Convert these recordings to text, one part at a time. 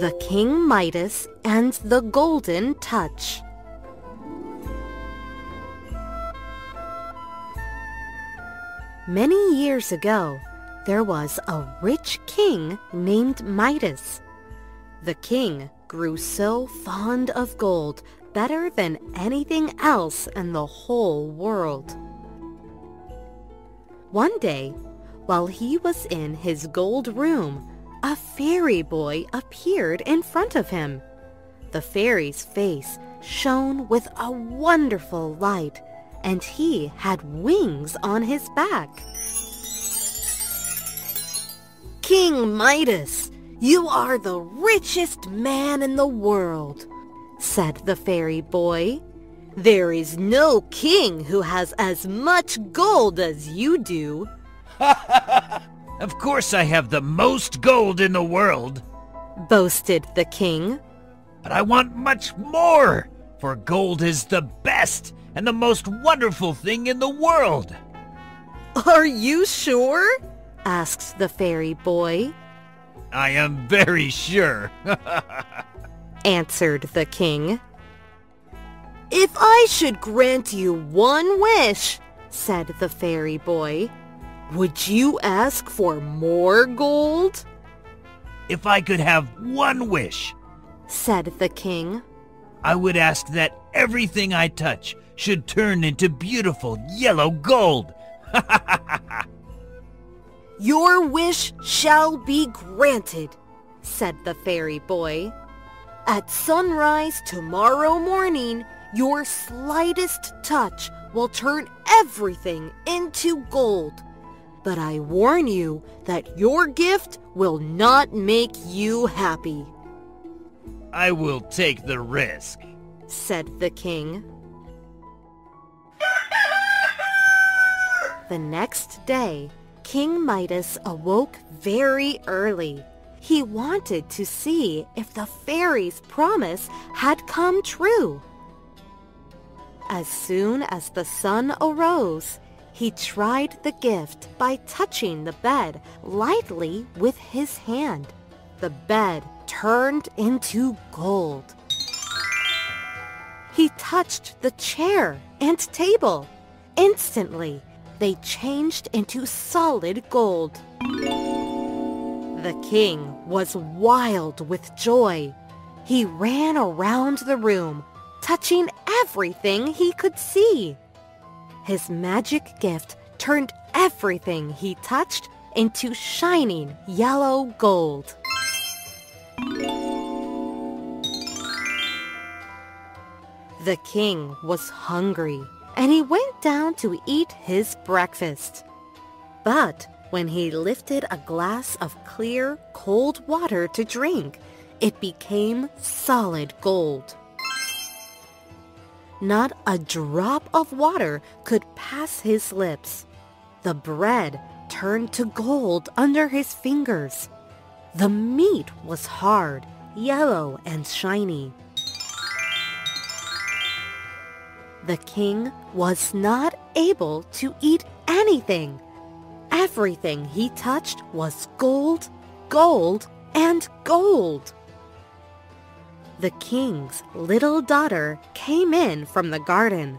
The King Midas and the Golden Touch. Many years ago, there was a rich king named Midas. The king grew so fond of gold, better than anything else in the whole world. One day, while he was in his gold room, a fairy boy appeared in front of him. The fairy's face shone with a wonderful light, and he had wings on his back. "King Midas, you are the richest man in the world," said the fairy boy. "There is no king who has as much gold as you do." Of course I have the most gold in the world, boasted the king. "But I want much more, for gold is the best and the most wonderful thing in the world." "Are you sure?" asked the fairy boy. "I am very sure," answered the king. "If I should grant you one wish," said the fairy boy, "would you ask for more gold?" "If I could have one wish," said the king, "I would ask that everything I touch should turn into beautiful yellow gold." "Your wish shall be granted," said the fairy boy. "At sunrise tomorrow morning, your slightest touch will turn everything into gold. But I warn you that your gift will not make you happy." "I will take the risk," said the king. The next day, King Midas awoke very early. He wanted to see if the fairy's promise had come true. As soon as the sun arose, he tried the gift by touching the bed lightly with his hand. The bed turned into gold. He touched the chair and table. Instantly, they changed into solid gold. The king was wild with joy. He ran around the room, touching everything he could see. His magic gift turned everything he touched into shining yellow gold. The king was hungry, and he went down to eat his breakfast. But when he lifted a glass of clear, cold water to drink, it became solid gold. Not a drop of water could pass his lips. The bread turned to gold under his fingers. The meat was hard, yellow, and shiny. The king was not able to eat anything. Everything he touched was gold, gold, and gold. The king's little daughter came in from the garden.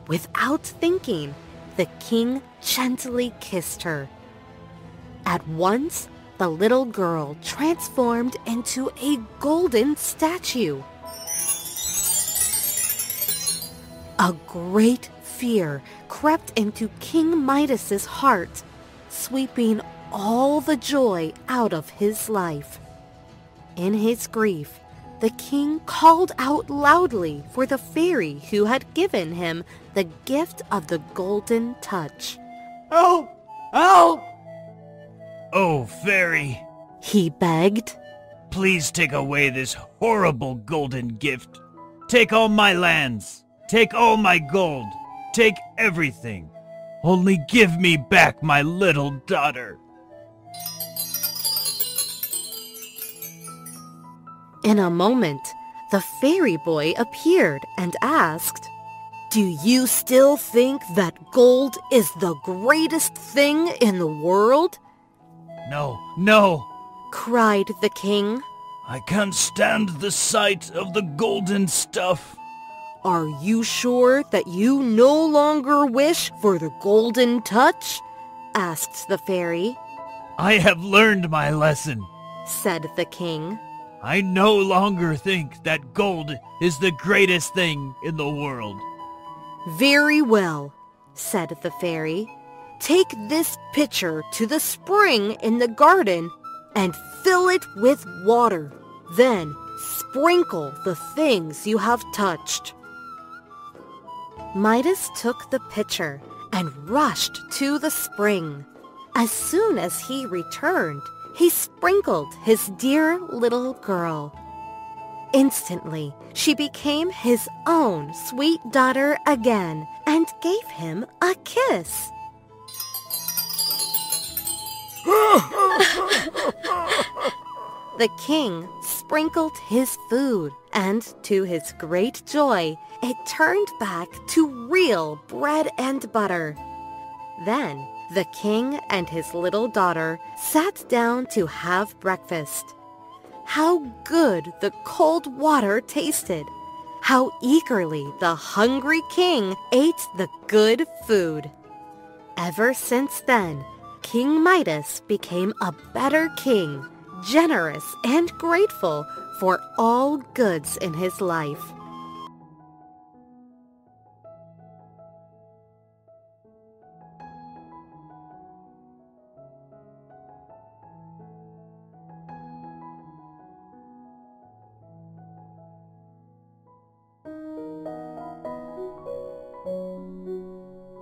Without thinking, the king gently kissed her. At once, the little girl transformed into a golden statue. A great fear crept into King Midas's heart, sweeping all the joy out of his life. In his grief, the king called out loudly for the fairy who had given him the gift of the golden touch. "Help! Help!" "Oh, fairy," he begged, "please take away this horrible golden gift. Take all my lands. Take all my gold. Take everything. Only give me back my little daughter." In a moment, the fairy boy appeared and asked, "Do you still think that gold is the greatest thing in the world?" "No, no," cried the king. I can't stand the sight of the golden stuff. Are you sure that you no longer wish for the golden touch? Asked the fairy. I have learned my lesson, Said the king. I no longer think that gold is the greatest thing in the world. Very well, said the fairy. Take this pitcher to the spring in the garden and fill it with water. Then sprinkle the things you have touched. Midas took the pitcher and rushed to the spring. As soon as he returned, he sprinkled his dear little girl. Instantly, she became his own sweet daughter again and gave him a kiss. The king sprinkled his food, and to his great joy, it turned back to real bread and butter. Then the king and his little daughter sat down to have breakfast. How good the cold water tasted! How eagerly the hungry king ate the good food! Ever since then, King Midas became a better king, generous and grateful for all goods in his life.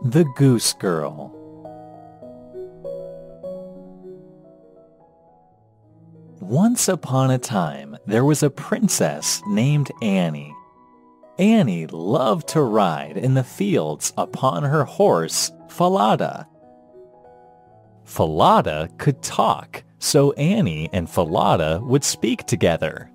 The Goose Girl. Once upon a time, there was a princess named Annie. Annie loved to ride in the fields upon her horse, Falada. Falada could talk, so Annie and Falada would speak together.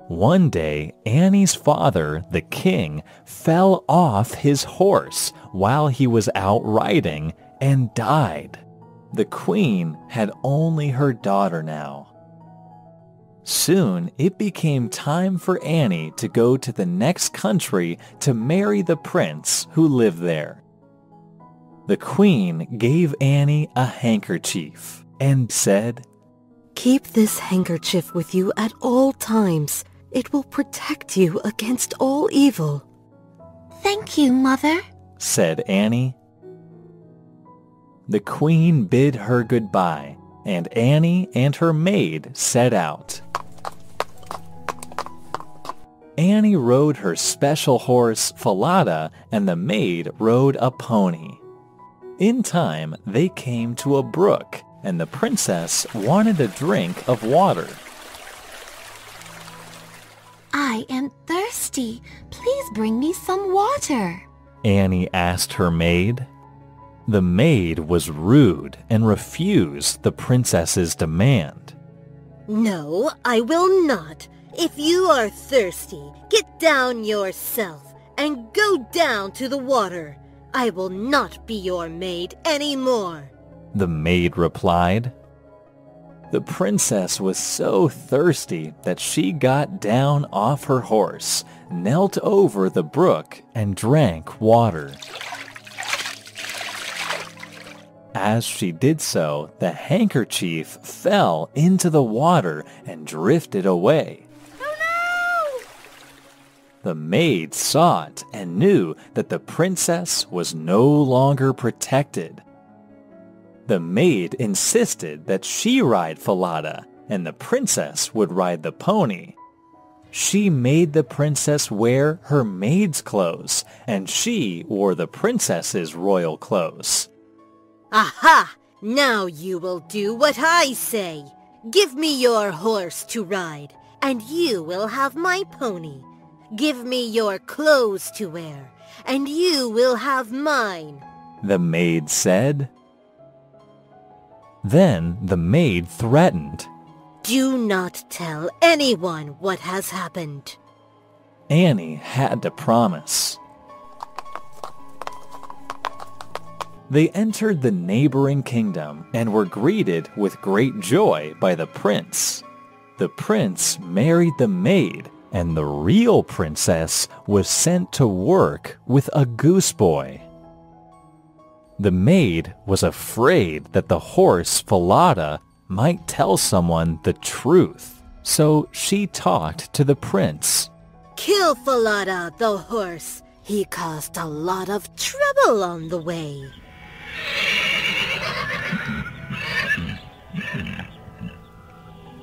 One day, Annie's father, the king, fell off his horse while he was out riding and died. The queen had only her daughter now. Soon, it became time for Annie to go to the next country to marry the prince who lived there. The queen gave Annie a handkerchief and said, "Keep this handkerchief with you at all times. It will protect you against all evil." "Thank you, Mother," said Annie. The queen bid her goodbye, and Annie and her maid set out. Annie rode her special horse, Falada, and the maid rode a pony. In time, they came to a brook, and the princess wanted a drink of water. "I am thirsty. Please bring me some water," Annie asked her maid. The maid was rude and refused the princess's demand. "No, I will not. If you are thirsty, get down yourself and go down to the water. I will not be your maid anymore," the maid replied. The princess was so thirsty that she got down off her horse, knelt over the brook, and drank water. As she did so, the handkerchief fell into the water and drifted away. "Oh no!" The maid saw it and knew that the princess was no longer protected. The maid insisted that she ride Falada and the princess would ride the pony. She made the princess wear her maid's clothes, and she wore the princess's royal clothes. "Aha! Now you will do what I say. Give me your horse to ride, and you will have my pony. Give me your clothes to wear, and you will have mine," the maid said. Then the maid threatened. "Do not tell anyone what has happened." Annie had to promise. They entered the neighboring kingdom and were greeted with great joy by the prince. The prince married the maid, and the real princess was sent to work with a goose boy. The maid was afraid that the horse Falada might tell someone the truth, so she talked to the prince. Kill Falada, the horse. He caused a lot of trouble on the way.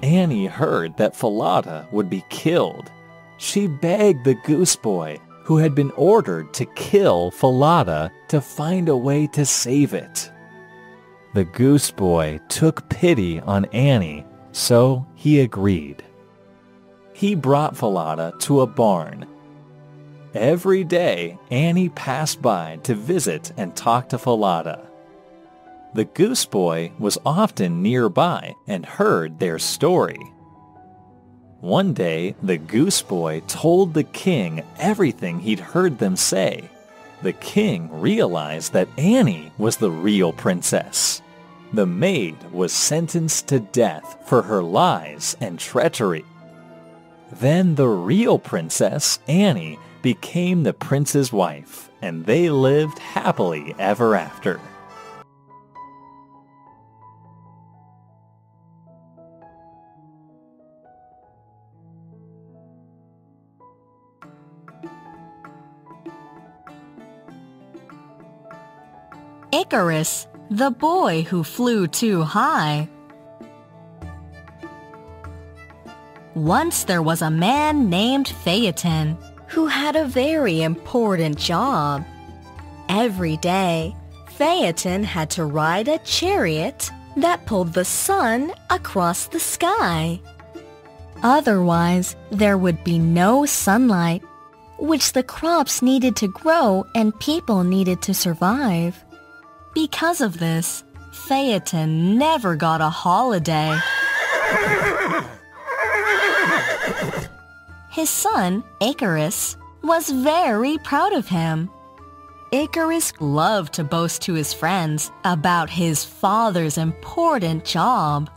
Annie heard that Falada would be killed. She begged the goose boy, who had been ordered to kill Falada, to find a way to save it. The goose boy took pity on Annie, so he agreed. He brought Falada to a barn. Every day, Annie passed by to visit and talk to Falada. The goose boy was often nearby and heard their story. One day, the goose boy told the king everything he'd heard them say. The king realized that Annie was the real princess. The maid was sentenced to death for her lies and treachery. Then the real princess, Annie, became the prince's wife, and they lived happily ever after. Icarus, the boy who flew too high. Once there was a man named Phaeton who had a very important job. Every day, Phaeton had to ride a chariot that pulled the sun across the sky. Otherwise, there would be no sunlight, which the crops needed to grow and people needed to survive. Because of this, Phaeton never got a holiday. His son, Icarus, was very proud of him. Icarus loved to boast to his friends about his father's important job.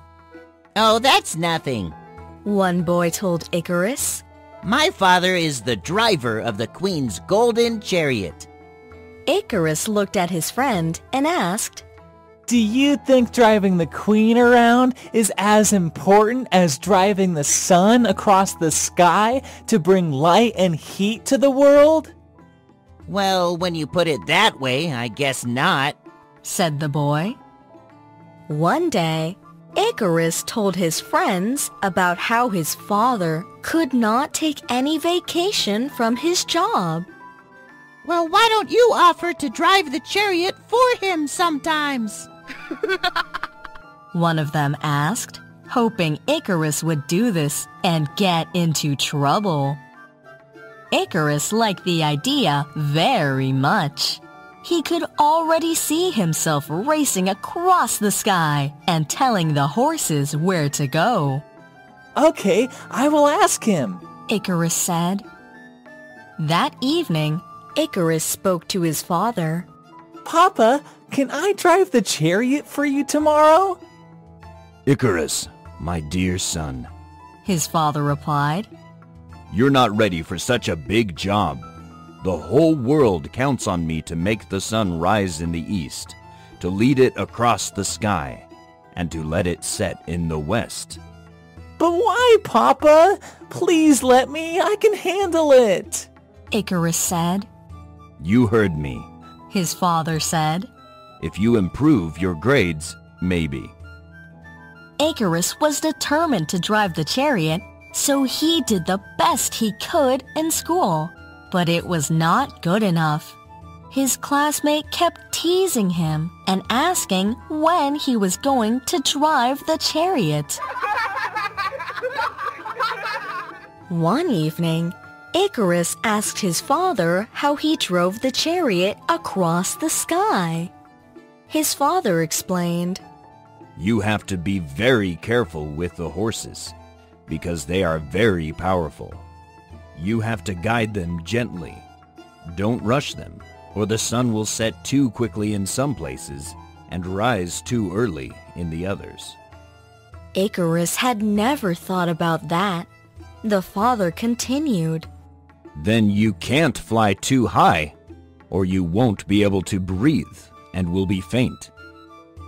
Oh, that's nothing. One boy told Icarus. My father is the driver of the queen's golden chariot. Icarus looked at his friend and asked, Do you think driving the queen around is as important as driving the sun across the sky to bring light and heat to the world? Well, when you put it that way, I guess not, said the boy. One day, Icarus told his friends about how his father could not take any vacation from his job. Well, why don't you offer to drive the chariot for him sometimes? One of them asked, hoping Icarus would do this and get into trouble. Icarus liked the idea very much. He could already see himself racing across the sky and telling the horses where to go. Okay, I will ask him, Icarus said. That evening, Icarus spoke to his father. Papa, can I drive the chariot for you tomorrow? Icarus, my dear son, his father replied. You're not ready for such a big job. The whole world counts on me to make the sun rise in the east, to lead it across the sky, and to let it set in the west. But why, Papa? Please let me. I can handle it, Icarus said. You heard me, his father said. If you improve your grades, maybe. Icarus was determined to drive the chariot, so he did the best he could in school. But it was not good enough. His classmate kept teasing him and asking when he was going to drive the chariot. One evening, Icarus asked his father how he drove the chariot across the sky. His father explained, You have to be very careful with the horses, because they are very powerful. You have to guide them gently. Don't rush them, or the sun will set too quickly in some places and rise too early in the others. Icarus had never thought about that. The father continued. Then you can't fly too high, or you won't be able to breathe and will be faint.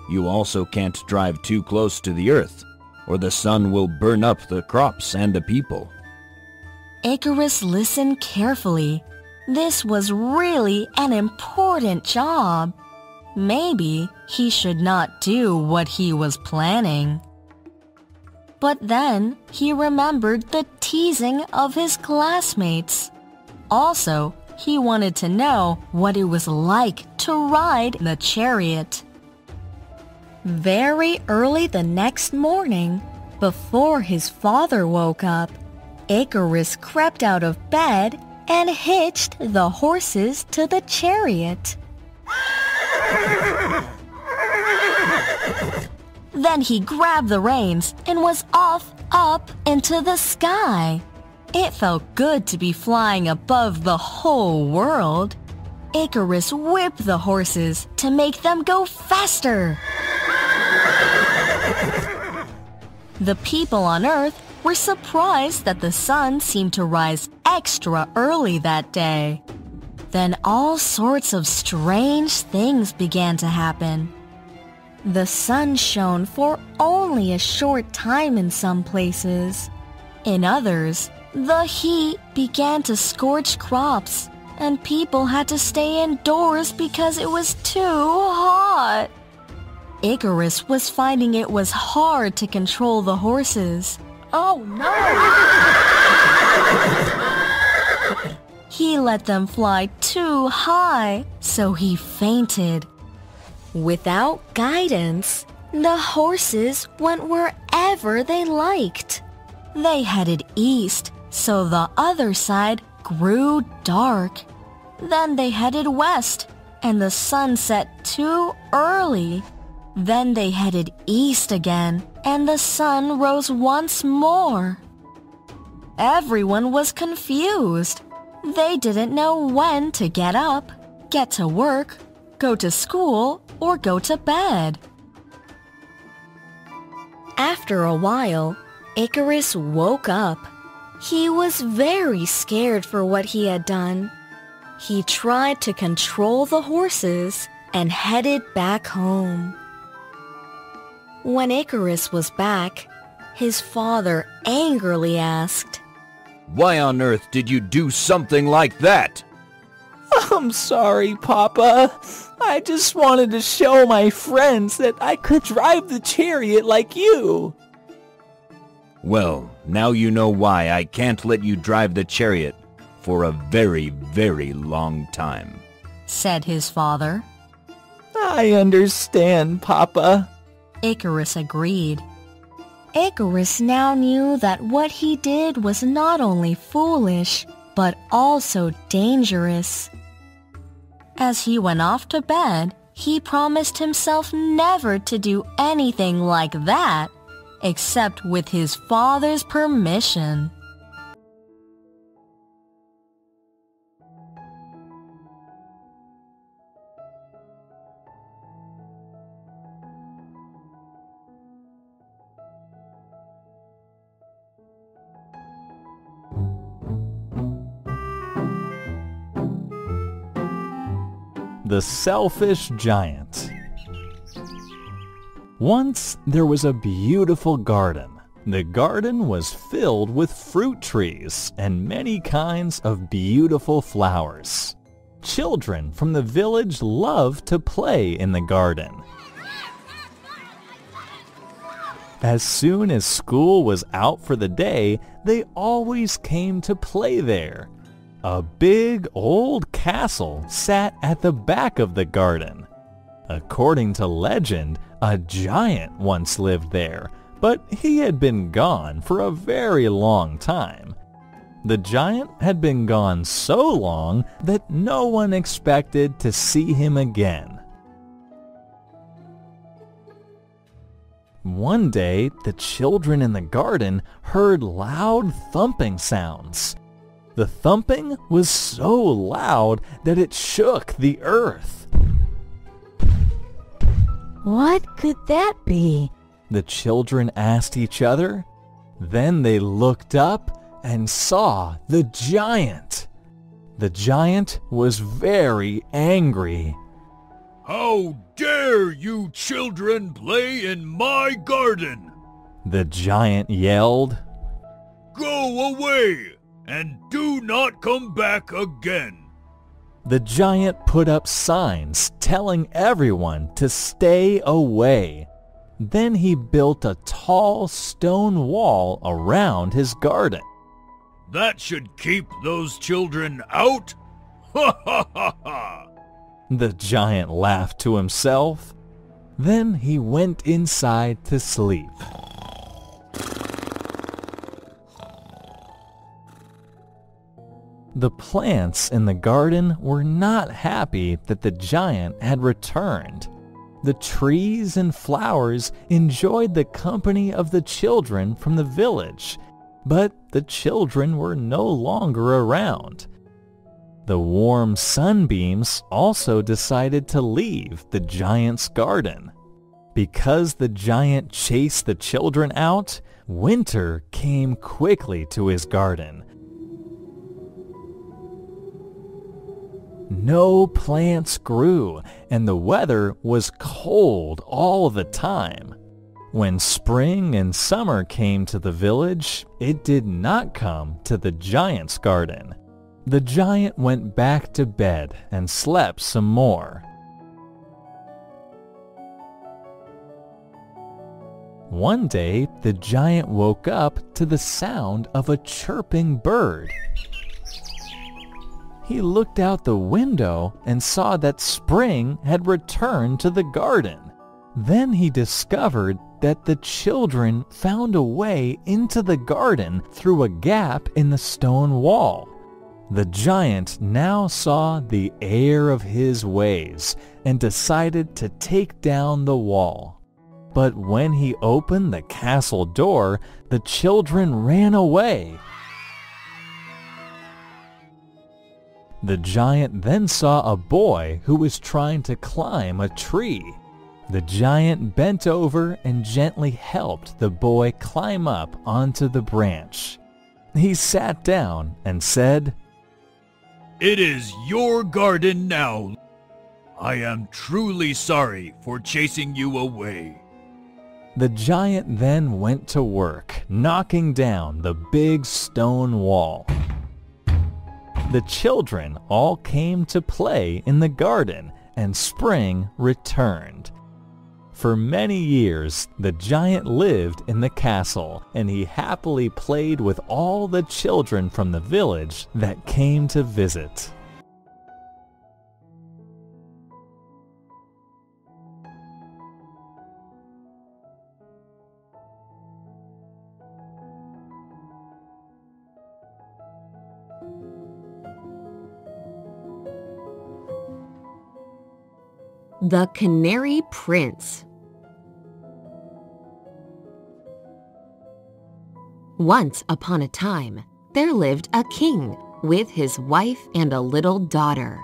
You also can't drive too close to the earth, or the sun will burn up the crops and the people. Icarus listened carefully. This was really an important job. Maybe he should not do what he was planning. But then he remembered the teasing of his classmates. Also, he wanted to know what it was like to ride the chariot. Very early the next morning, before his father woke up, Icarus crept out of bed and hitched the horses to the chariot. Then he grabbed the reins and was off up into the sky. It felt good to be flying above the whole world. Icarus whipped the horses to make them go faster. The people on Earth were surprised that the sun seemed to rise extra early that day. Then all sorts of strange things began to happen. The sun shone for only a short time in some places. In others, the heat began to scorch crops, and people had to stay indoors because it was too hot. Icarus was finding it was hard to control the horses. Oh no! He let them fly too high, so he fainted. Without guidance, the horses went wherever they liked. They headed east, so the other side grew dark. Then they headed west, and the sun set too early. Then they headed east again, and the sun rose once more. Everyone was confused. They didn't know when to get up, get to work, go to school, or go to bed. After a while, Icarus woke up. He was very scared for what he had done. He tried to control the horses and headed back home. When Icarus was back, his father angrily asked, Why on earth did you do something like that? I'm sorry, Papa. I just wanted to show my friends that I could drive the chariot like you. Well, now you know why I can't let you drive the chariot for a very, very long time, said his father. I understand, Papa. Icarus agreed. Icarus now knew that what he did was not only foolish, but also dangerous. As he went off to bed, he promised himself never to do anything like that, except with his father's permission. The Selfish Giant. Once there was a beautiful garden. The garden was filled with fruit trees and many kinds of beautiful flowers. Children from the village loved to play in the garden. As soon as school was out for the day, they always came to play there. A big old castle sat at the back of the garden. According to legend, a giant once lived there, but he had been gone for a very long time. The giant had been gone so long that no one expected to see him again. One day, the children in the garden heard loud thumping sounds. The thumping was so loud that it shook the earth. What could that be? The children asked each other. Then they looked up and saw the giant. The giant was very angry. How dare you children play in my garden? The giant yelled. Go away and do not come back again. The giant put up signs telling everyone to stay away. Then he built a tall stone wall around his garden. That should keep those children out? Ha ha ha ha! The giant laughed to himself. Then he went inside to sleep. The plants in the garden were not happy that the giant had returned. The trees and flowers enjoyed the company of the children from the village, but the children were no longer around. The warm sunbeams also decided to leave the giant's garden. Because the giant chased the children out, winter came quickly to his garden. No plants grew, and the weather was cold all the time. When spring and summer came to the village, it did not come to the giant's garden. The giant went back to bed and slept some more. One day, the giant woke up to the sound of a chirping bird. He looked out the window and saw that spring had returned to the garden. Then he discovered that the children found a way into the garden through a gap in the stone wall. The giant now saw the error of his ways and decided to take down the wall. But when he opened the castle door, the children ran away. The giant then saw a boy who was trying to climb a tree. The giant bent over and gently helped the boy climb up onto the branch. He sat down and said, It is your garden now. I am truly sorry for chasing you away. The giant then went to work, knocking down the big stone wall. The children all came to play in the garden, and spring returned. For many years, the giant lived in the castle, and he happily played with all the children from the village that came to visit. The Canary Prince. Once upon a time, there lived a king with his wife and a little daughter.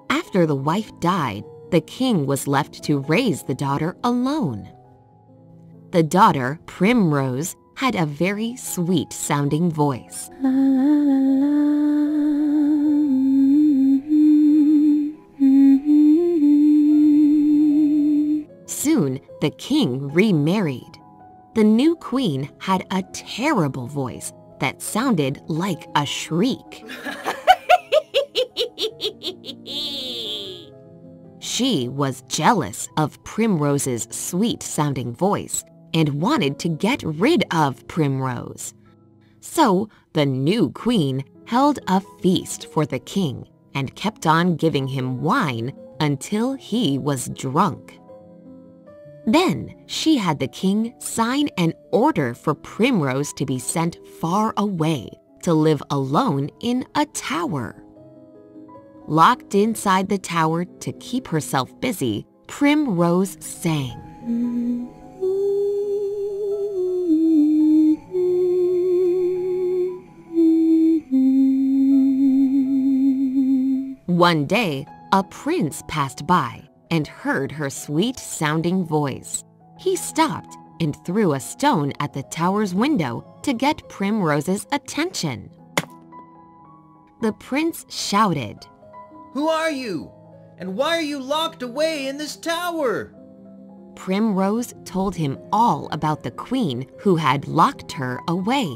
After the wife died, the king was left to raise the daughter alone. The daughter, Primrose, had a very sweet-sounding voice. Soon, the king remarried. The new queen had a terrible voice that sounded like a shriek. She was jealous of Primrose's sweet-sounding voice and wanted to get rid of Primrose. So, the new queen held a feast for the king and kept on giving him wine until he was drunk. Then she had the king sign an order for Primrose to be sent far away to live alone in a tower. Locked inside the tower to keep herself busy, Primrose sang. One day, a prince passed by and heard her sweet-sounding voice. He stopped and threw a stone at the tower's window to get Primrose's attention. The prince shouted, "Who are you? And why are you locked away in this tower?" Primrose told him all about the queen who had locked her away.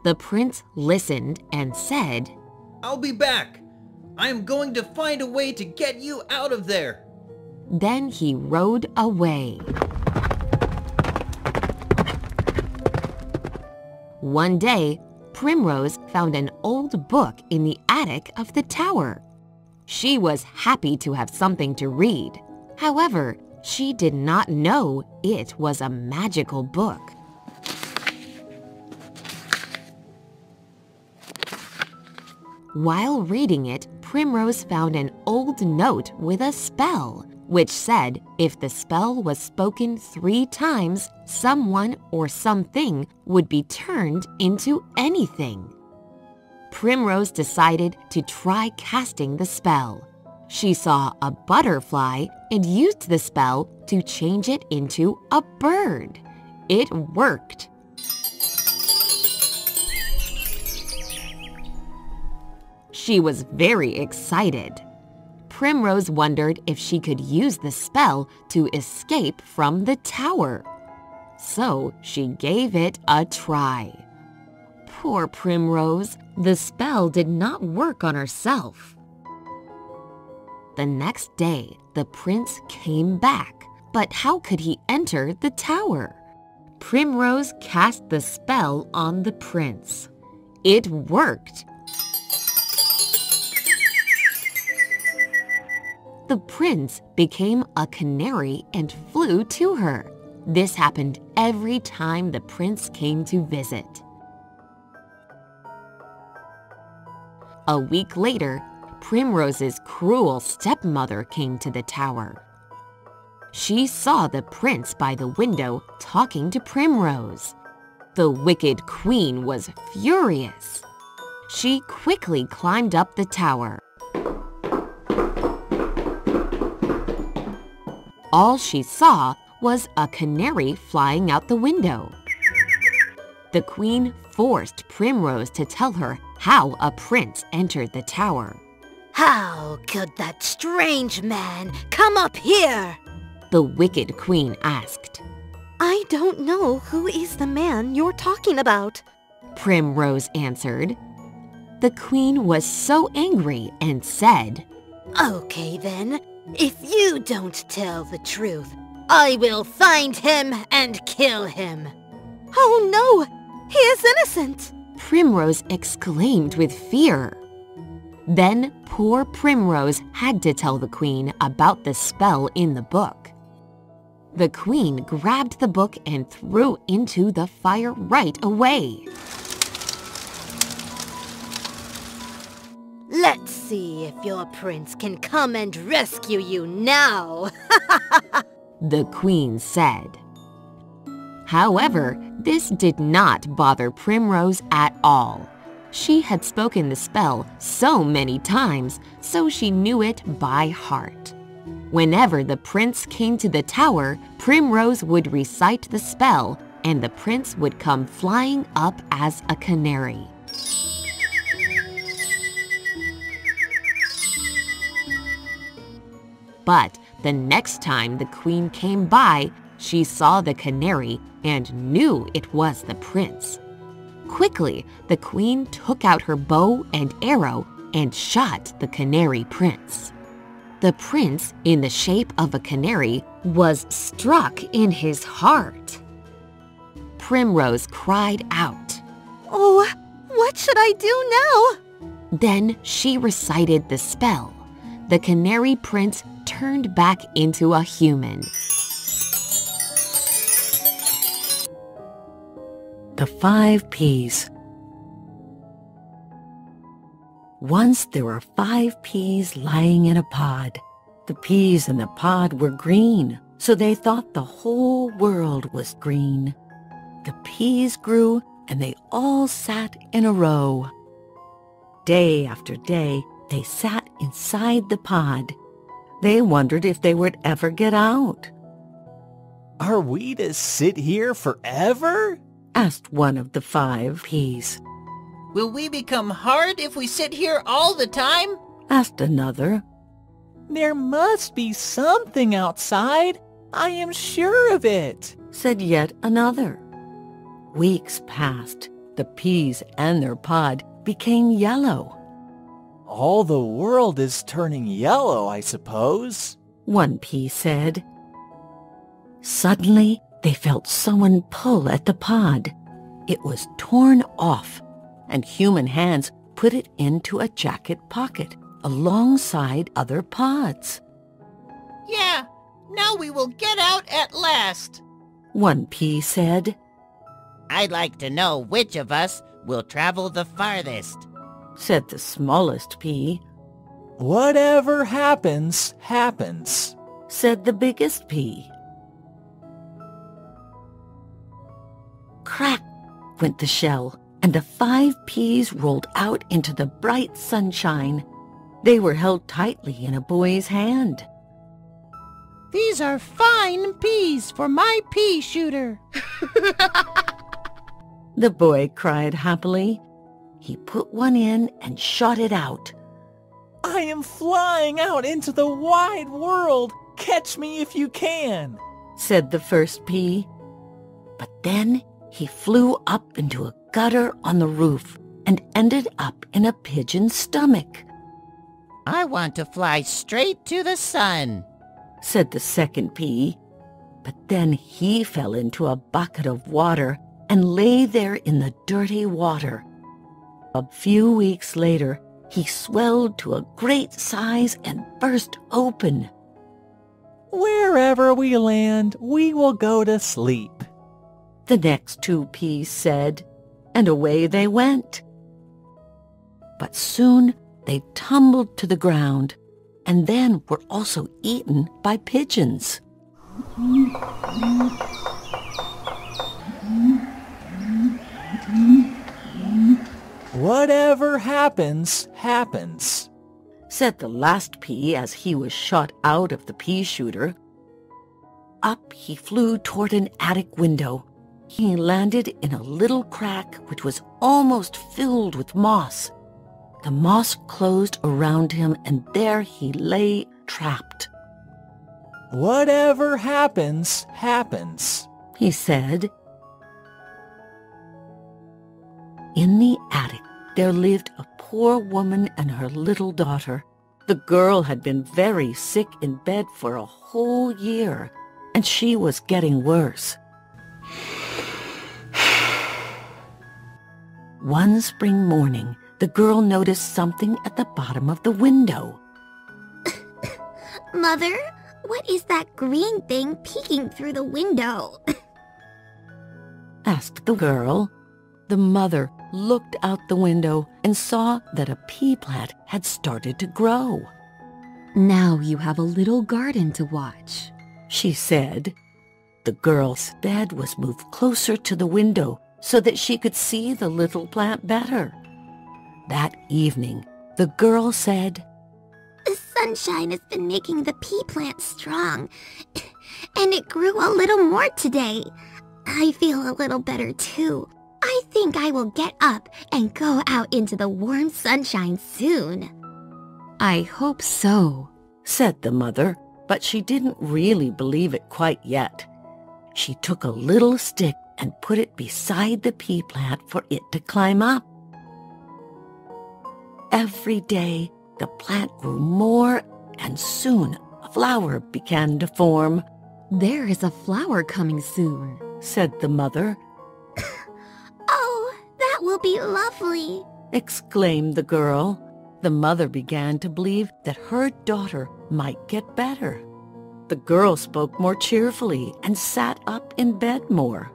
The prince listened and said, "I'll be back. I am going to find a way to get you out of there." Then he rode away. One day, Primrose found an old book in the attic of the tower. She was happy to have something to read. However, she did not know it was a magical book. While reading it, Primrose found an old note with a spell, which said if the spell was spoken 3 times, someone or something would be turned into anything. Primrose decided to try casting the spell. She saw a butterfly and used the spell to change it into a bird. It worked. She was very excited. Primrose wondered if she could use the spell to escape from the tower. So she gave it a try. Poor Primrose, the spell did not work on herself. The next day, the prince came back, but how could he enter the tower? Primrose cast the spell on the prince. It worked. The prince became a canary and flew to her. This happened every time the prince came to visit. A week later, Primrose's cruel stepmother came to the tower. She saw the prince by the window talking to Primrose. The wicked queen was furious. She quickly climbed up the tower. All she saw was a canary flying out the window. The queen forced Primrose to tell her how a prince entered the tower. How could that strange man come up here? The wicked queen asked. I don't know who is the man you're talking about, Primrose answered. The queen was so angry and said, Okay then, if you don't tell the truth, I will find him and kill him. Oh no, he is innocent, Primrose exclaimed with fear. Then poor Primrose had to tell the queen about the spell in the book. The queen grabbed the book and threw into the fire right away. Let's see if your prince can come and rescue you now, the queen said. However, this did not bother Primrose at all. She had spoken the spell so many times, so she knew it by heart. Whenever the prince came to the tower, Primrose would recite the spell, and the prince would come flying up as a canary. But the next time the queen came by, she saw the canary and knew it was the prince. Quickly, the queen took out her bow and arrow and shot the canary prince. The prince, in the shape of a canary, was struck in his heart. Primrose cried out, Oh, what should I do now? Then she recited the spell. The canary prince turned back into a human. The 5 peas. Once there were 5 peas lying in a pod. The peas in the pod were green, so they thought the whole world was green. The peas grew, and they all sat in a row. Day after day, They sat inside the pod. They wondered if they would ever get out. Are we to sit here forever? Asked one of the 5 peas. Will we become hard if we sit here all the time? Asked another. There must be something outside. I am sure of it, said yet another. Weeks passed. The peas and their pod became yellow. All the world is turning yellow, I suppose, one pea said. Suddenly, they felt someone pull at the pod. It was torn off, and human hands put it into a jacket pocket alongside other pods. Yeah, now we will get out at last, one pea said. I'd like to know which of us will travel the farthest, said the smallest pea. Whatever happens, happens, said the biggest pea. Crack went the shell, and the 5 peas rolled out into the bright sunshine. They were held tightly in a boy's hand. These are fine peas for my pea shooter, the boy cried happily. He put one in and shot it out. I am flying out into the wide world. Catch me if you can, said the first pea. But then he flew up into a gutter on the roof and ended up in a pigeon's stomach. I want to fly straight to the sun, said the second pea. But then he fell into a bucket of water and lay there in the dirty water. A few weeks later, he swelled to a great size and burst open. Wherever we land, we will go to sleep, the next 2 peas said, and away they went. But soon they tumbled to the ground, and then were also eaten by pigeons. Whatever happens, happens, said the last pea as he was shot out of the pea shooter. Up he flew toward an attic window. He landed in a little crack which was almost filled with moss. The moss closed around him, and there he lay trapped. Whatever happens, happens, he said. In the attic, there lived a poor woman and her little daughter. The girl had been very sick in bed for a whole year, and she was getting worse. One spring morning, the girl noticed something at the bottom of the window. Mother, what is that green thing peeking through the window? asked the girl. The mother looked out the window and saw that a pea plant had started to grow. Now you have a little garden to watch, she said. The girl's bed was moved closer to the window so that she could see the little plant better. That evening, the girl said, The sunshine has been making the pea plant strong, and it grew a little more today. I feel a little better too. I think I will get up and go out into the warm sunshine soon. I hope so, said the mother, but she didn't really believe it quite yet. She took a little stick and put it beside the pea plant for it to climb up. Every day, the plant grew more, and soon a flower began to form. There is a flower coming soon, said the mother. Oh, that will be lovely, exclaimed the girl. The mother began to believe that her daughter might get better. The girl spoke more cheerfully and sat up in bed more.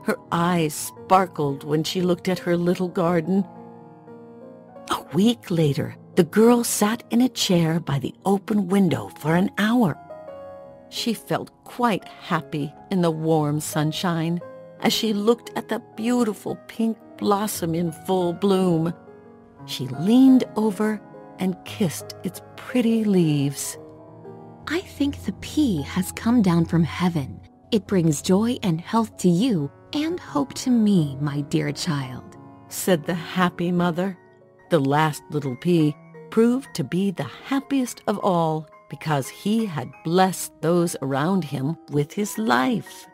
Her eyes sparkled when she looked at her little garden. A week later, the girl sat in a chair by the open window for an hour. She felt quite happy in the warm sunshine as she looked at the beautiful pink blossom in full bloom. She leaned over and kissed its pretty leaves. I think the pea has come down from heaven. It brings joy and health to you and hope to me, my dear child, said the happy mother. The last little pea proved to be the happiest of all because he had blessed those around him with his life.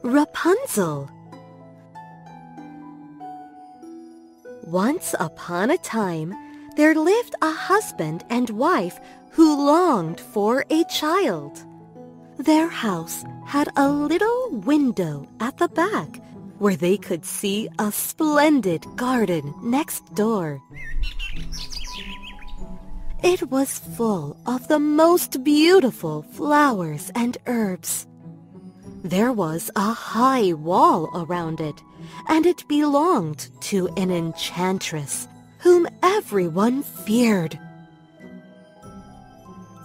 Rapunzel. Once upon a time, there lived a husband and wife who longed for a child. Their house had a little window at the back where they could see a splendid garden next door. It was full of the most beautiful flowers and herbs. There was a high wall around it, and it belonged to an enchantress whom everyone feared.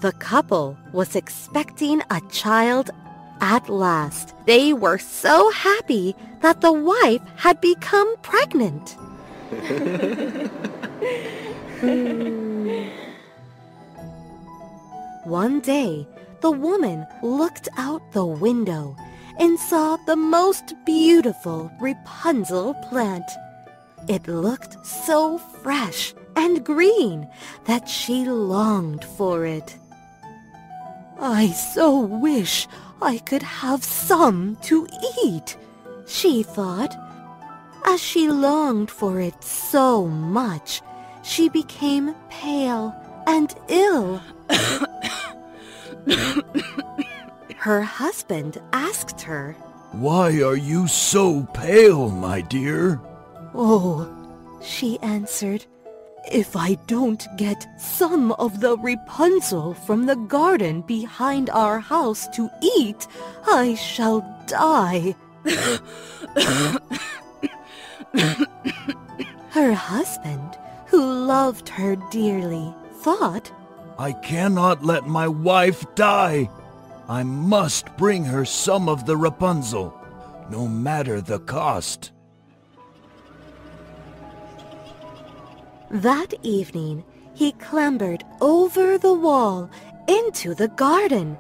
The couple was expecting a child at last. They were so happy that the wife had become pregnant. One day, the woman looked out the window and saw the most beautiful Rapunzel plant. It looked so fresh and green that she longed for it. "I so wish I could have some to eat," she thought. As she longed for it so much, she became pale and ill. Her husband asked her, "Why are you so pale, my dear?" "Oh," she answered, "if I don't get some of the Rapunzel from the garden behind our house to eat, I shall die." Her husband, who loved her dearly, thought, "I cannot let my wife die. I must bring her some of the Rapunzel, no matter the cost." That evening, he clambered over the wall into the garden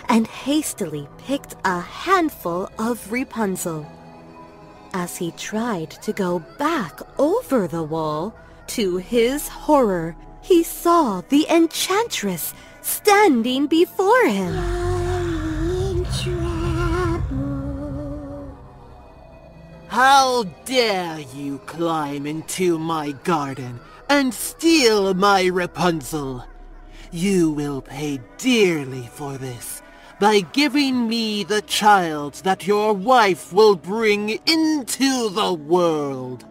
and hastily picked a handful of Rapunzel. As he tried to go back over the wall, to his horror, he saw the enchantress standing before him. How dare you climb into my garden and steal my Rapunzel? You will pay dearly for this by giving me the child that your wife will bring into the world,"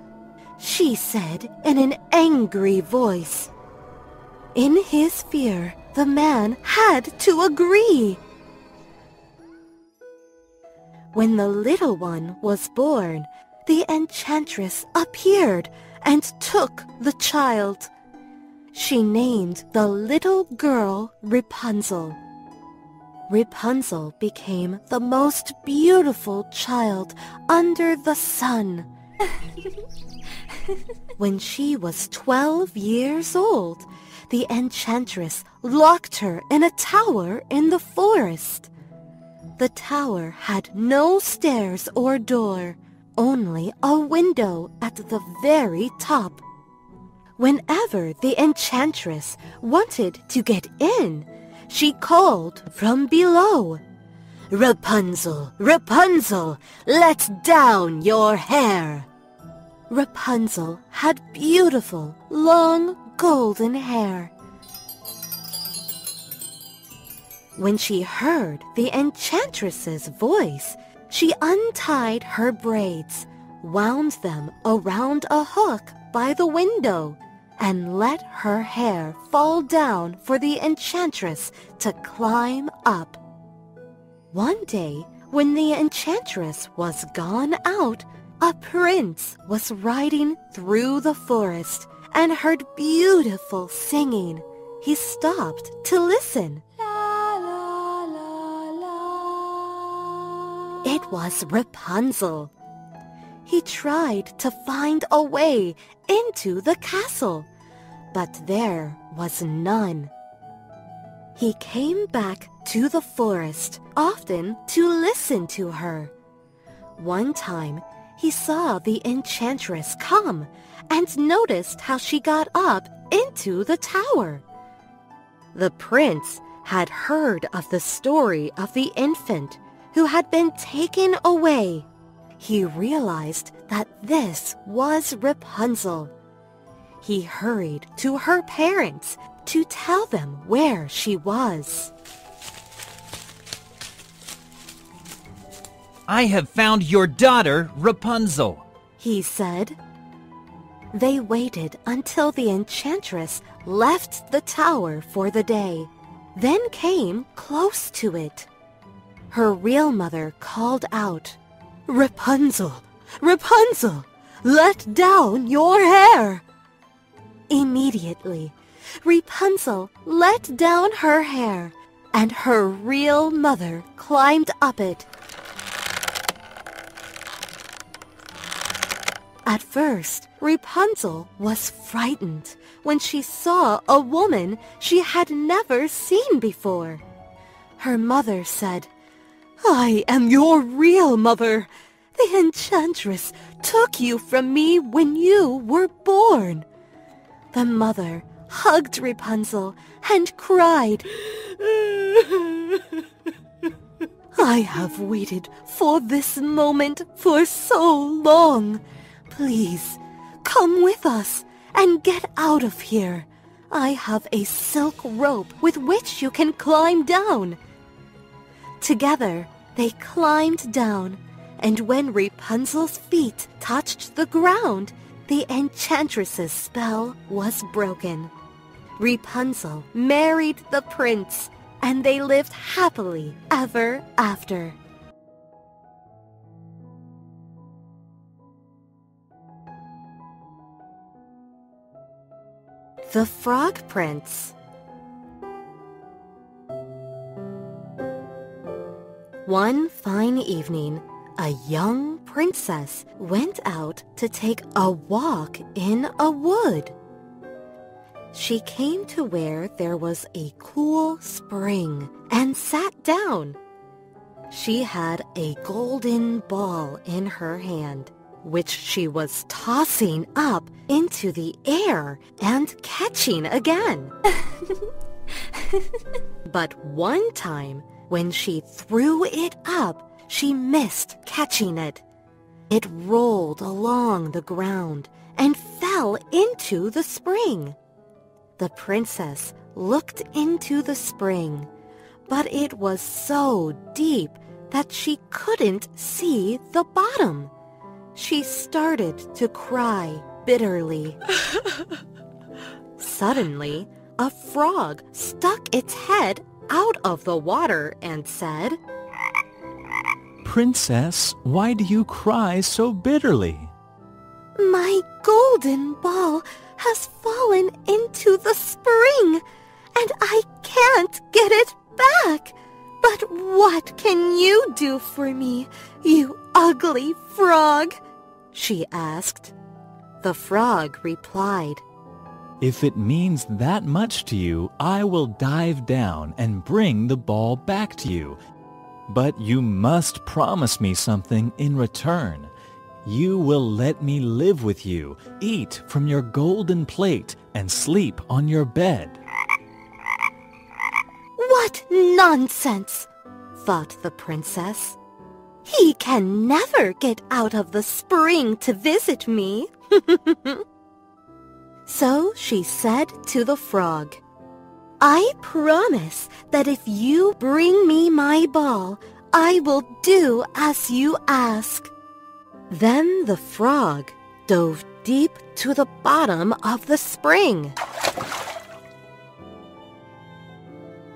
she said in an angry voice. In his fear, the man had to agree. When the little one was born, the enchantress appeared and took the child. She named the little girl Rapunzel. Rapunzel became the most beautiful child under the sun. When she was 12 years old, the enchantress locked her in a tower in the forest. The tower had no stairs or door, only a window at the very top. Whenever the enchantress wanted to get in, she called from below, "Rapunzel, Rapunzel, let down your hair." Rapunzel had beautiful, long, golden hair. When she heard the enchantress's voice, she untied her braids, wound them around a hook by the window, and let her hair fall down for the enchantress to climb up. One day, When the enchantress was gone out, a prince was riding through the forest and heard beautiful singing. He stopped to listen. It was Rapunzel. He tried to find a way into the castle, but there was none. He came back to the forest often to listen to her. One time, he saw the enchantress come and noticed how she got up into the tower. The prince had heard of the story of the infant who had been taken away. He realized that this was Rapunzel. He hurried to her parents to tell them where she was. I have found your daughter, Rapunzel, he said. They waited until the enchantress left the tower for the day, then came close to it. Her real mother called out, "Rapunzel, Rapunzel, let down your hair!" Immediately, Rapunzel let down her hair, and her real mother climbed up it. At first, Rapunzel was frightened when she saw a woman she had never seen before. Her mother said, "I am your real mother. The enchantress took you from me when you were born." The mother hugged Rapunzel and cried, "I have waited for this moment for so long. Please, come with us and get out of here. I have a silk rope with which you can climb down." Together, they climbed down, and when Rapunzel's feet touched the ground, the enchantress's spell was broken. Rapunzel married the prince, and they lived happily ever after. The Frog Prince. One fine evening, a young princess went out to take a walk in a wood. She came to where there was a cool spring and sat down. She had a golden ball in her hand, which she was tossing up into the air and catching again. But one time, when she threw it up, she missed catching it. It rolled along the ground and fell into the spring. The princess looked into the spring, but it was so deep that she couldn't see the bottom. She started to cry bitterly. Suddenly, a frog stuck its head out of the water and said, "Princess, why do you cry so bitterly?" "My golden ball has fallen into the spring, and I can't get it back. But what can you do for me, you ugly frog?" she asked. The frog replied, "If it means that much to you, I will dive down and bring the ball back to you. But you must promise me something in return. You will let me live with you, eat from your golden plate, and sleep on your bed." "What nonsense!" thought the princess. "He can never get out of the spring to visit me." So she said to the frog, "I promise that if you bring me my ball, I will do as you ask." Then the frog dove deep to the bottom of the spring.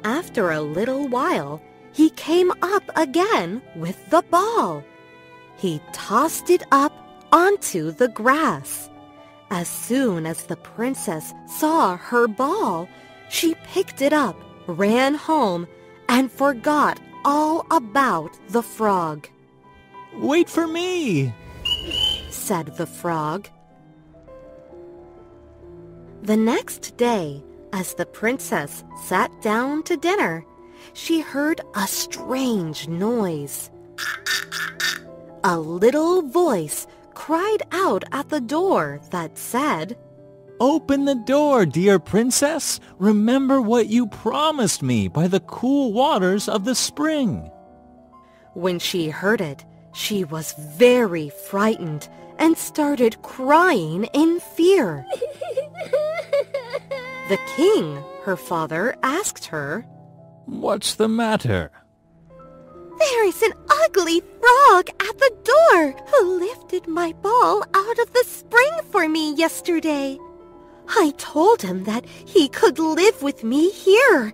After a little while, he came up again with the ball. He tossed it up onto the grass. As soon as the princess saw her ball, she picked it up, ran home, and forgot all about the frog. "Wait for me," said the frog. The next day, as the princess sat down to dinner, she heard a strange noise. A little voice cried out at the door that said, "Open the door, dear princess. Remember what you promised me by the cool waters of the spring." When she heard it, she was very frightened and started crying in fear. The king, her father, asked her, "What's the matter?" "There is an ugly frog at the door who lifted my ball out of the spring for me yesterday. I told him that he could live with me here.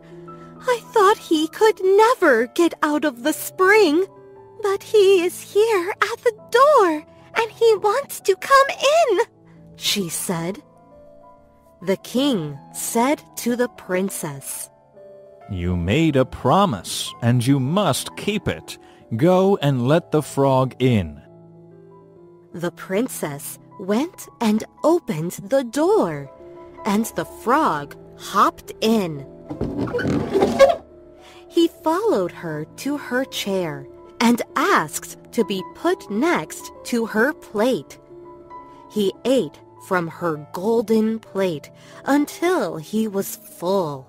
I thought he could never get out of the spring, but he is here at the door and he wants to come in," she said. The king said to the princess, "You made a promise, and you must keep it. Go and let the frog in." The princess went and opened the door, and the frog hopped in. He followed her to her chair and asked to be put next to her plate. He ate from her golden plate until he was full.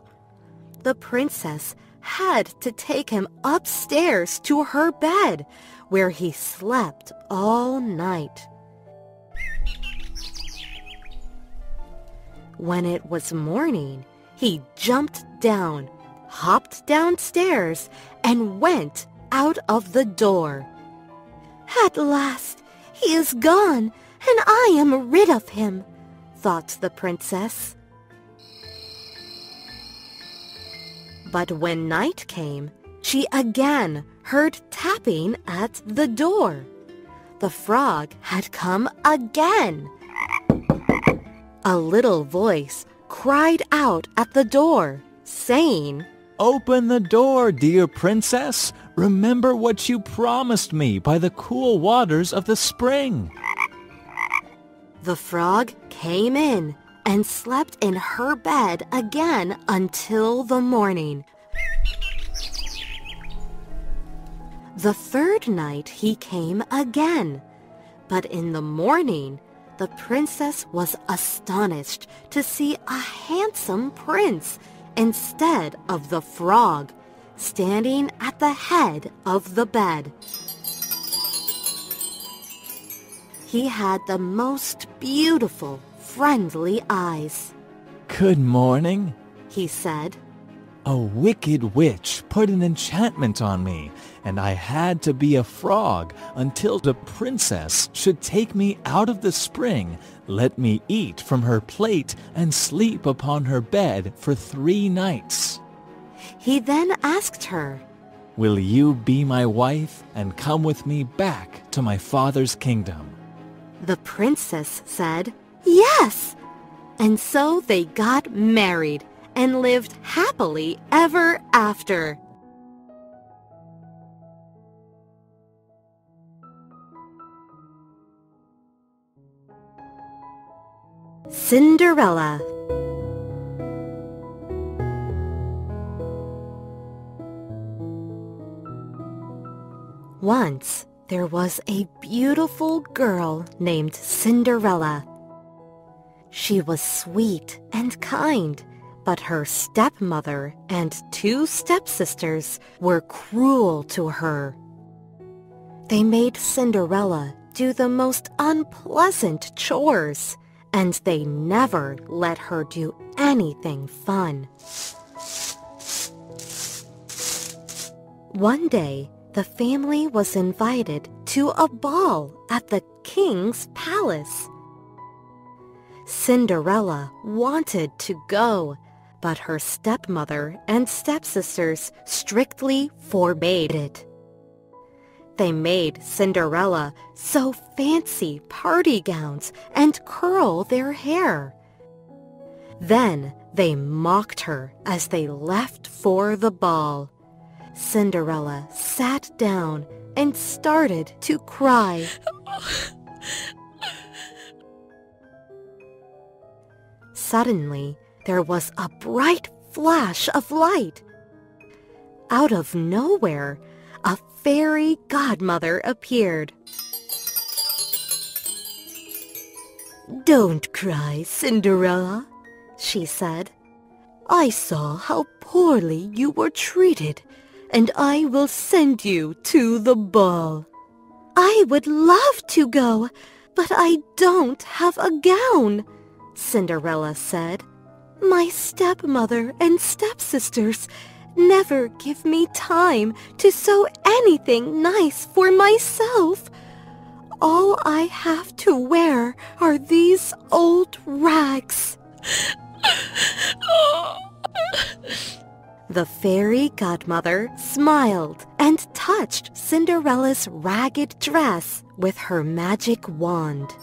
The princess had to take him upstairs to her bed, where he slept all night. When it was morning, he jumped down, hopped downstairs, and went out of the door. "At last, he is gone, and I am rid of him," thought the princess. But when night came, she again heard tapping at the door. The frog had come again. A little voice cried out at the door, saying, "Open the door, dear princess. Remember what you promised me by the cool waters of the spring." The frog came in and slept in her bed again until the morning. The third night he came again, but in the morning the princess was astonished to see a handsome prince instead of the frog, standing at the head of the bed. He had the most beautiful, friendly eyes. "Good morning," he said. "A wicked witch put an enchantment on me, and I had to be a frog until the princess should take me out of the spring, let me eat from her plate, and sleep upon her bed for 3 nights. He then asked her, "Will you be my wife and come with me back to my father's kingdom?" The princess said, "Yes!" And so they got married and lived happily ever after. Cinderella. Once there was a beautiful girl named Cinderella. She was sweet and kind, but her stepmother and 2 stepsisters were cruel to her. They made Cinderella do the most unpleasant chores, and they never let her do anything fun. One day, the family was invited to a ball at the king's palace. Cinderella wanted to go, But her stepmother and stepsisters strictly forbade it. They made Cinderella sew fancy party gowns and curl their hair. Then they mocked her as they left for the ball. Cinderella sat down and started to cry. Suddenly, there was a bright flash of light. Out of nowhere, a fairy godmother appeared. "Don't cry, Cinderella," she said. "I saw how poorly you were treated, and I will send you to the ball." "I would love to go, but I don't have a gown," Cinderella said. "My stepmother and stepsisters never give me time to sew anything nice for myself. All I have to wear are these old rags." The fairy godmother smiled and touched Cinderella's ragged dress with her magic wand.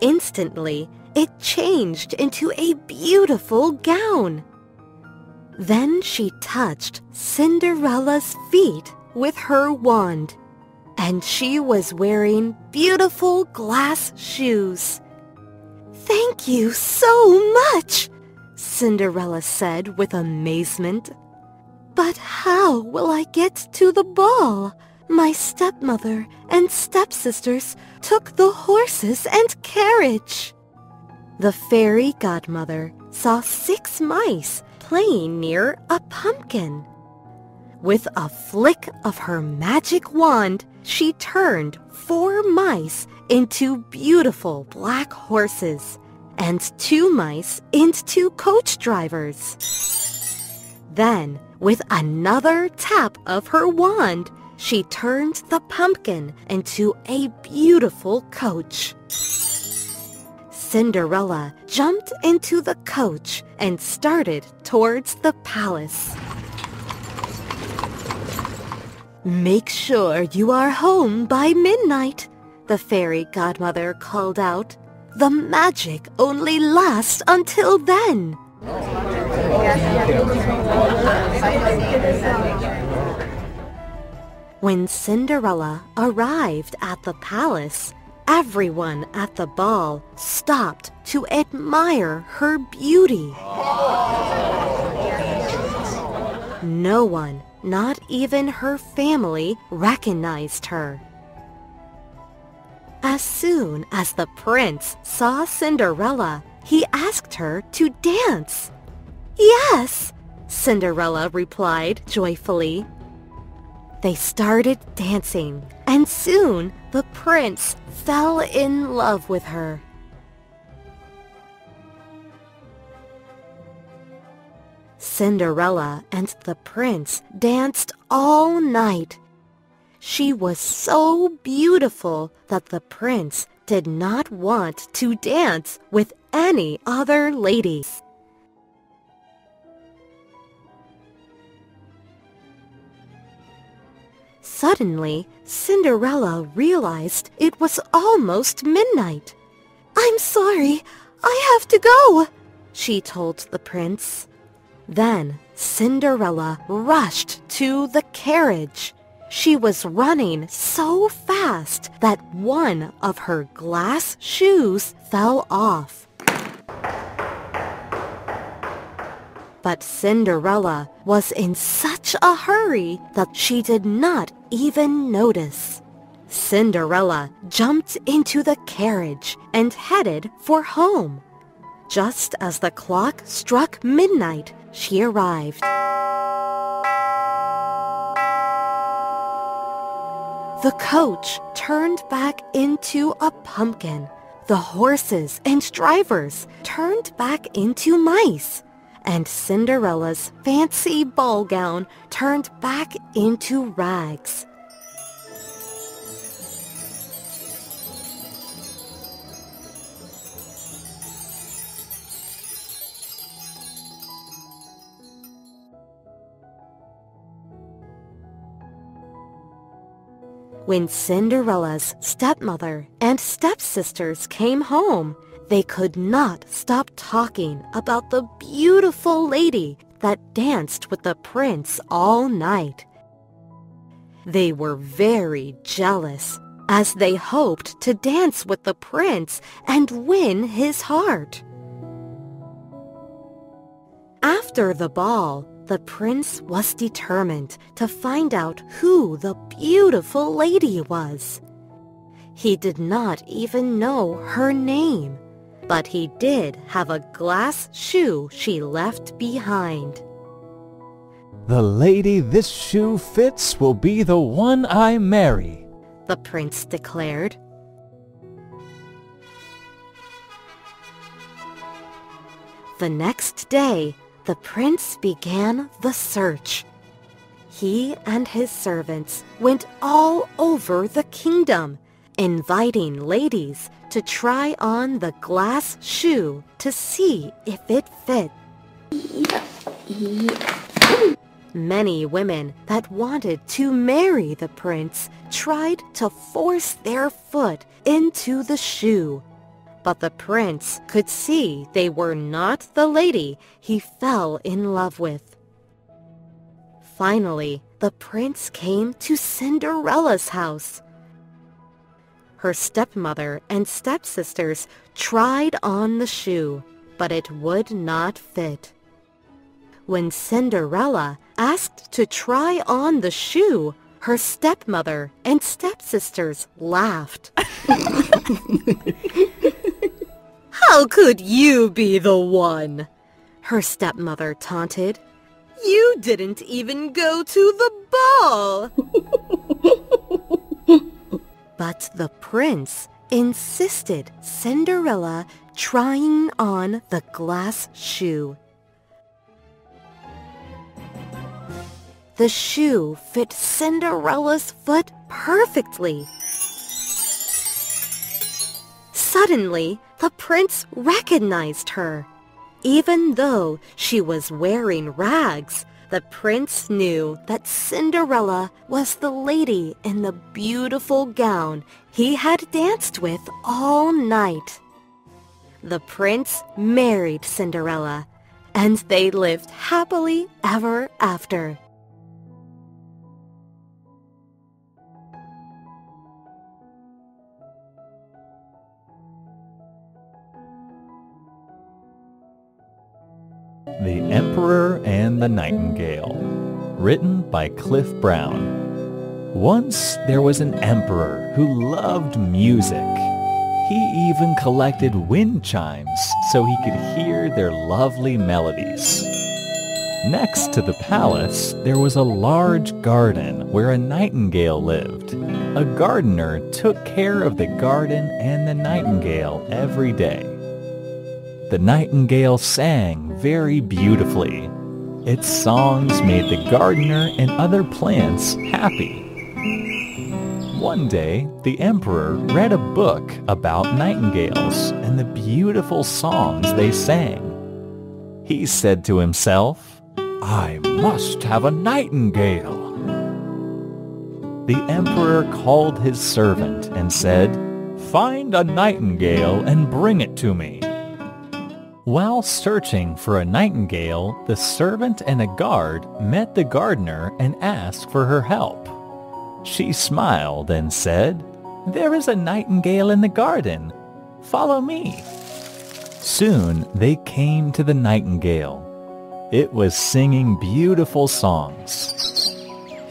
Instantly, it changed into a beautiful gown. Then she touched Cinderella's feet with her wand, and she was wearing beautiful glass shoes. "Thank you so much," Cinderella said with amazement. "But how will I get to the ball? My stepmother and stepsisters took the horses and carriage." The fairy godmother saw 6 mice playing near a pumpkin. With a flick of her magic wand, she turned 4 mice into beautiful black horses and 2 mice into coach drivers. Then, with another tap of her wand, she turned the pumpkin into a beautiful coach. Cinderella jumped into the coach and started towards the palace. "Make sure you are home by midnight," the fairy godmother called out. "The magic only lasts until then." When Cinderella arrived at the palace, everyone at the ball stopped to admire her beauty. No one, not even her family, recognized her. As soon as the prince saw Cinderella, he asked her to dance. "Yes," Cinderella replied joyfully. They started dancing, and soon the prince fell in love with her. Cinderella and the prince danced all night. She was so beautiful that the prince did not want to dance with any other ladies. Suddenly, Cinderella realized it was almost midnight. "I'm sorry, I have to go," she told the prince. Then Cinderella rushed to the carriage. She was running so fast that one of her glass shoes fell off. But Cinderella was in such a hurry that she did not even notice. Cinderella jumped into the carriage and headed for home. Just as the clock struck midnight, she arrived. The coach turned back into a pumpkin. The horses and drivers turned back into mice. And Cinderella's fancy ball gown turned back into rags. When Cinderella's stepmother and stepsisters came home, they could not stop talking about the beautiful lady that danced with the prince all night. They were very jealous, as they hoped to dance with the prince and win his heart. After the ball, the prince was determined to find out who the beautiful lady was. He did not even know her name, but he did have a glass shoe she left behind. The lady this shoe fits will be the one I marry, the prince declared. The next day, the prince began the search. He and his servants went all over the kingdom, inviting ladies to try on the glass shoe to see if it fit. Many women that wanted to marry the prince tried to force their foot into the shoe, but the prince could see they were not the lady he fell in love with. Finally, the prince came to Cinderella's house. Her stepmother and stepsisters tried on the shoe, but it would not fit. When Cinderella asked to try on the shoe, her stepmother and stepsisters laughed. "How could you be the one?" her stepmother taunted. "You didn't even go to the ball." But the prince insisted Cinderella trying on the glass shoe. The shoe fit Cinderella's foot perfectly. Suddenly, the prince recognized her. Even though she was wearing rags, the prince knew that Cinderella was the lady in the beautiful gown he had danced with all night. The prince married Cinderella, and they lived happily ever after. The Emperor and the Nightingale, written by Cliff Brown. Once there was an emperor who loved music. He even collected wind chimes so he could hear their lovely melodies. Next to the palace, there was a large garden where a nightingale lived. A gardener took care of the garden and the nightingale every day. The nightingale sang very beautifully. Its songs made the gardener and other plants happy. One day, the emperor read a book about nightingales and the beautiful songs they sang. He said to himself, "I must have a nightingale." The emperor called his servant and said, "Find a nightingale and bring it to me." While searching for a nightingale, the servant and a guard met the gardener and asked for her help. She smiled and said, "There is a nightingale in the garden. Follow me." Soon they came to the nightingale. It was singing beautiful songs.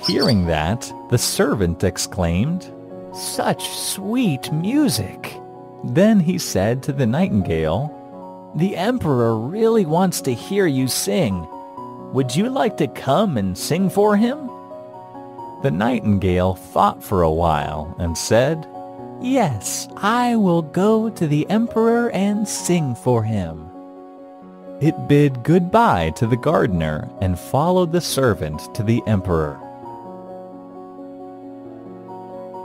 Hearing that, the servant exclaimed, "Such sweet music!" Then he said to the nightingale, "The emperor really wants to hear you sing. Would you like to come and sing for him?" The nightingale thought for a while and said, "Yes, I will go to the emperor and sing for him." It bid goodbye to the gardener and followed the servant to the emperor.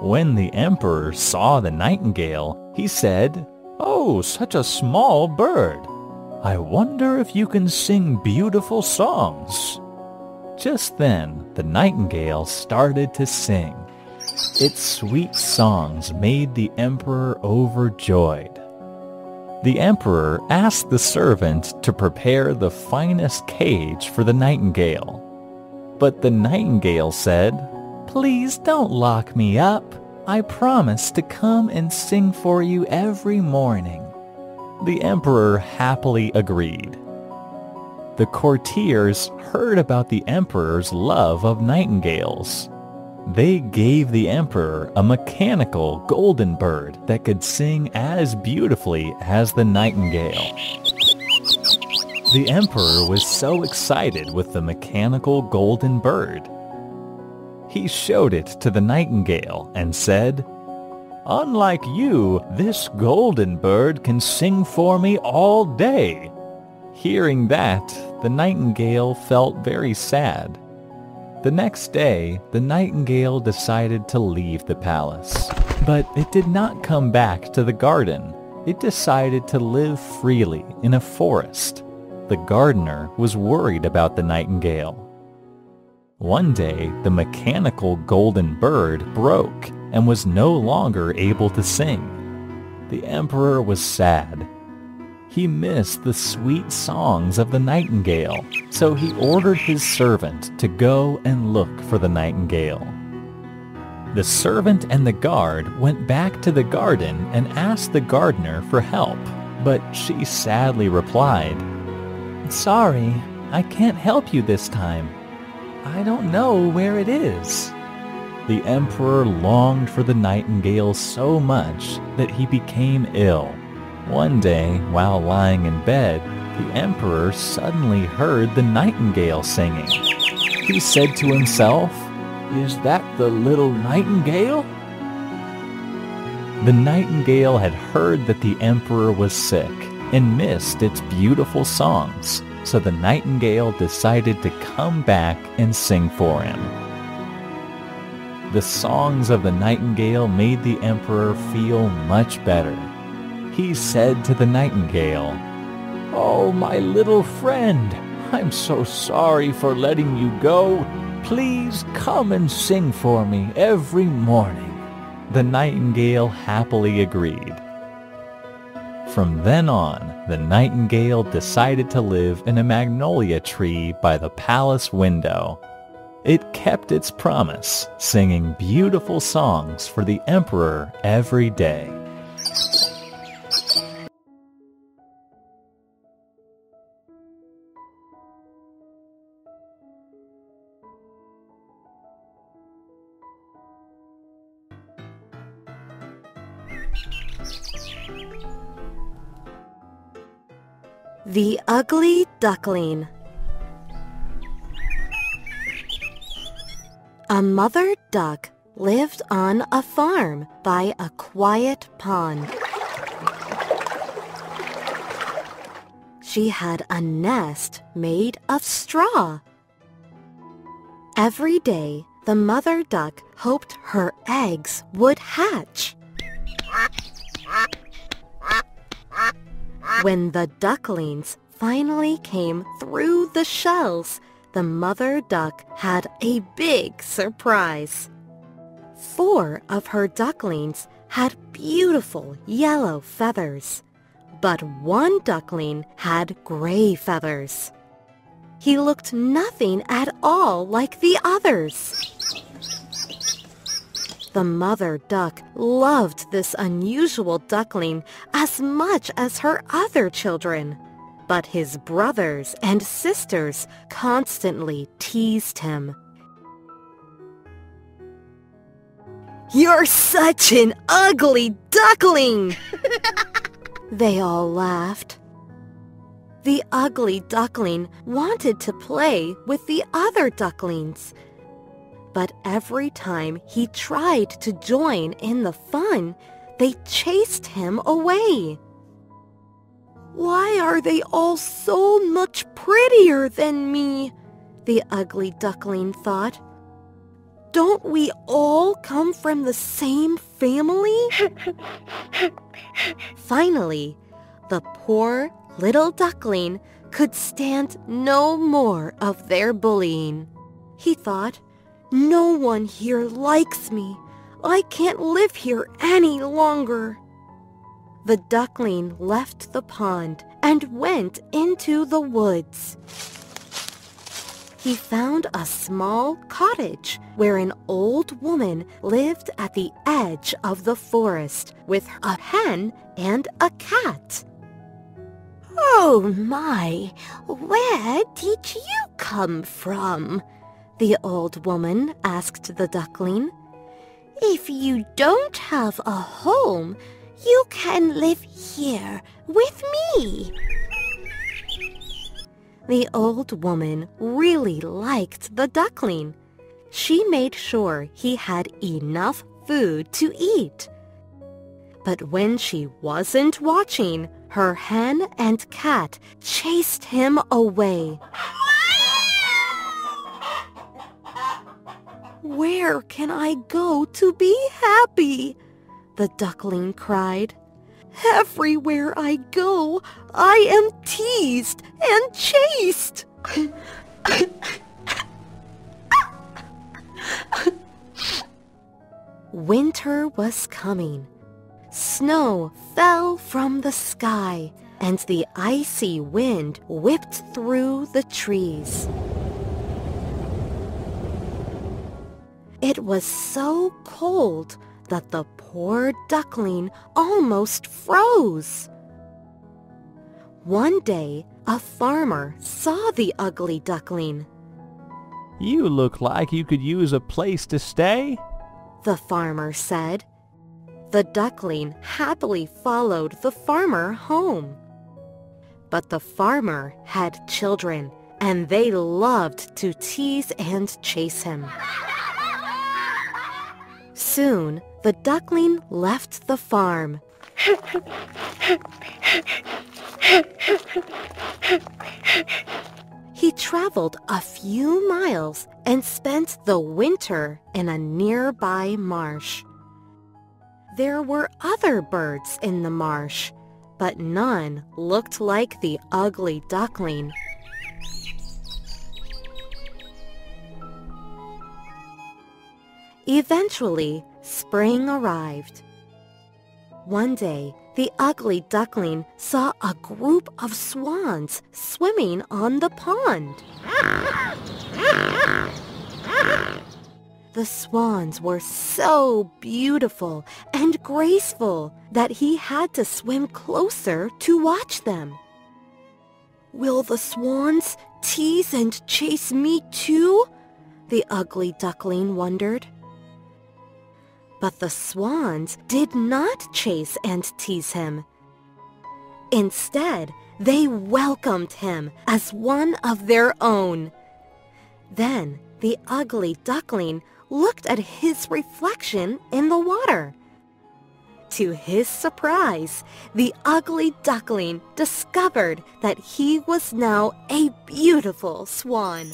When the emperor saw the nightingale, he said, "Oh, such a small bird! I wonder if you can sing beautiful songs." Just then, the nightingale started to sing. Its sweet songs made the emperor overjoyed. The emperor asked the servant to prepare the finest cage for the nightingale. But the nightingale said, "Please don't lock me up. I promise to come and sing for you every morning." The emperor happily agreed. The courtiers heard about the emperor's love of nightingales. They gave the emperor a mechanical golden bird that could sing as beautifully as the nightingale. The emperor was so excited with the mechanical golden bird. He showed it to the nightingale and said, "Unlike you, this golden bird can sing for me all day." Hearing that, the nightingale felt very sad. The next day, the nightingale decided to leave the palace. But it did not come back to the garden. It decided to live freely in a forest. The gardener was worried about the nightingale. One day, the mechanical golden bird broke and was no longer able to sing. The emperor was sad. He missed the sweet songs of the nightingale, so he ordered his servant to go and look for the nightingale. The servant and the guard went back to the garden and asked the gardener for help, but she sadly replied, "Sorry, I can't help you this time. I don't know where it is." The emperor longed for the nightingale so much that he became ill. One day, while lying in bed, the emperor suddenly heard the nightingale singing. He said to himself, "Is that the little nightingale?" The nightingale had heard that the emperor was sick and missed its beautiful songs, so the nightingale decided to come back and sing for him. The songs of the nightingale made the emperor feel much better. He said to the nightingale, "Oh, my little friend, I'm so sorry for letting you go. Please come and sing for me every morning." The nightingale happily agreed. From then on, the nightingale decided to live in a magnolia tree by the palace window. It kept its promise, singing beautiful songs for the emperor every day. The Ugly Duckling. A mother duck lived on a farm by a quiet pond. She had a nest made of straw. Every day, the mother duck hoped her eggs would hatch. When the ducklings finally came through the shells, the mother duck had a big surprise. 4 of her ducklings had beautiful yellow feathers, but 1 duckling had gray feathers. He looked nothing at all like the others. The mother duck loved this unusual duckling as much as her other children, but his brothers and sisters constantly teased him. "You're such an ugly duckling!" They all laughed. The ugly duckling wanted to play with the other ducklings, but every time he tried to join in the fun, they chased him away. "Why are they all so much prettier than me?" the ugly duckling thought. "Don't we all come from the same family?" Finally, the poor little duckling could stand no more of their bullying. He thought, "No one here likes me. I can't live here any longer." The duckling left the pond and went into the woods. He found a small cottage where an old woman lived at the edge of the forest with a hen and a cat. "Oh my, where did you come from?" the old woman asked the duckling. "If you don't have a home, you can live here with me." The old woman really liked the duckling. She made sure he had enough food to eat. But when she wasn't watching, her hen and cat chased him away. "Where can I go to be happy?" the duckling cried. "Everywhere I go, I am teased and chased." Winter was coming. Snow fell from the sky, and the icy wind whipped through the trees. It was so cold that the poor duckling almost froze. One day, a farmer saw the ugly duckling. "You look like you could use a place to stay," the farmer said. The duckling happily followed the farmer home. But the farmer had children, and they loved to tease and chase him. Soon, the duckling left the farm. He traveled a few miles and spent the winter in a nearby marsh. There were other birds in the marsh, but none looked like the ugly duckling. Eventually, spring arrived. One day, the ugly duckling saw a group of swans swimming on the pond. The swans were so beautiful and graceful that he had to swim closer to watch them. "Will the swans tease and chase me too?" the ugly duckling wondered. But the swans did not chase and tease him. Instead, they welcomed him as one of their own. Then the ugly duckling looked at his reflection in the water. To his surprise, the ugly duckling discovered that he was now a beautiful swan.